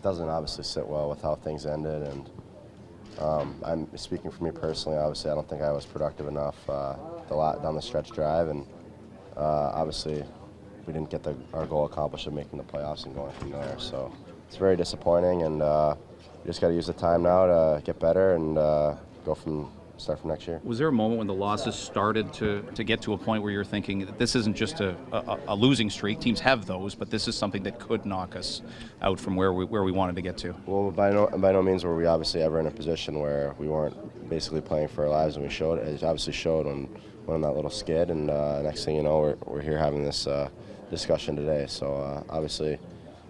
doesn't obviously sit well with how things ended, and I'm speaking for me personally. Obviously, I don't think I was productive enough down the stretch drive, and obviously we didn't get our goal accomplished of making the playoffs and going from there. So it's very disappointing, and we just got to use the time now to get better and start from next year. Was there a moment when the losses started to get to a point where you're thinking that this isn't just a losing streak? Teams have those, but this is something that could knock us out from where we wanted to get to. Well, by no means were we obviously ever in a position where we weren't basically playing for our lives, and it obviously showed when on that little skid, and next thing you know, we're here having this discussion today. So obviously, it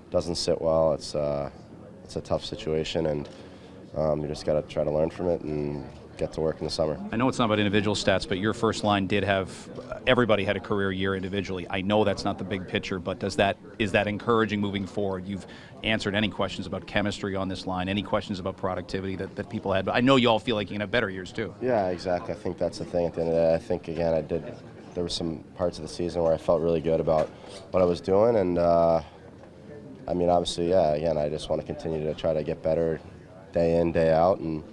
doesn't sit well. It's a tough situation, and you just got to try to learn from it and get to work in the summer. I know it's not about individual stats, but your first line did have everybody had a career year individually. I know that's not the big picture, but is that encouraging moving forward? You've answered any questions about chemistry on this line, any questions about productivity that people had, but I know you all feel like you can have better years too. Yeah, exactly. I think that's the thing at the end of the day. I think, again, there were some parts of the season where I felt really good about what I was doing, and I mean, obviously, yeah, again, I just want to continue to try to get better day in, day out, and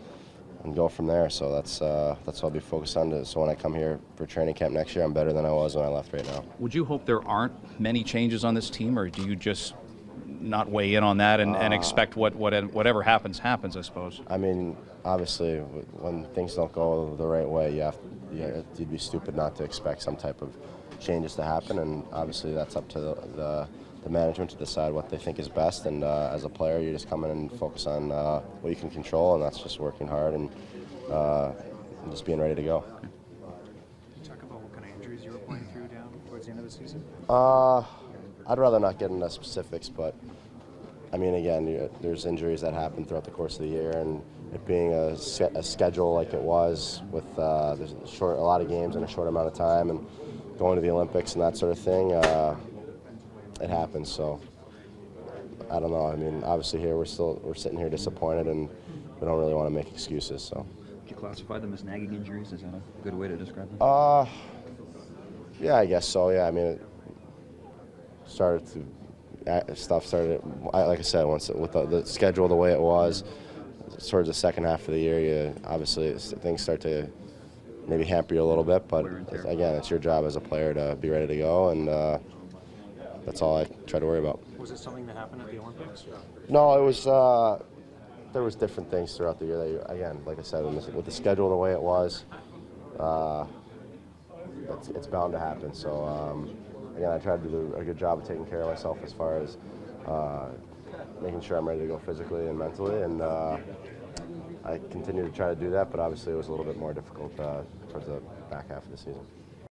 go from there. So that's what I'll be focused on. So when I come here for training camp next year, I'm better than I was when I left right now. Would you hope there aren't many changes on this team, or do you just not weigh in on that and expect whatever happens, I suppose? I mean, obviously, when things don't go the right way, you'd be stupid not to expect some type of changes to happen, and obviously that's up to the management to decide what they think is best, and as a player you just come in and focus on what you can control, and that's just working hard and just being ready to go. Can you talk about what kind of injuries you were playing through down towards the end of the season? I'd rather not get into specifics, but I mean, again, there's injuries that happen throughout the course of the year, and it being a schedule like it was with there's a lot of games in a short amount of time, and going to the Olympics and that sort of thing, it happens. So I don't know. I mean, obviously here we're sitting here disappointed, and we don't really want to make excuses. So. Would you classify them as nagging injuries? Is that a good way to describe them? Yeah, I guess so. Yeah, I mean, stuff started. Like I said, once with the schedule the way it was, towards the second half of the year, obviously things start to maybe hamper you a little bit. But again, it's your job as a player to be ready to go, and that's all I try to worry about. Was it something that happened at the Olympics? No, it was. There was different things throughout the year that, again, like I said, with the schedule the way it was, it's bound to happen. So again, I try to do a good job of taking care of myself as far as making sure I'm ready to go physically and mentally, and I continue to try to do that. But obviously, it was a little bit more difficult towards the back half of the season.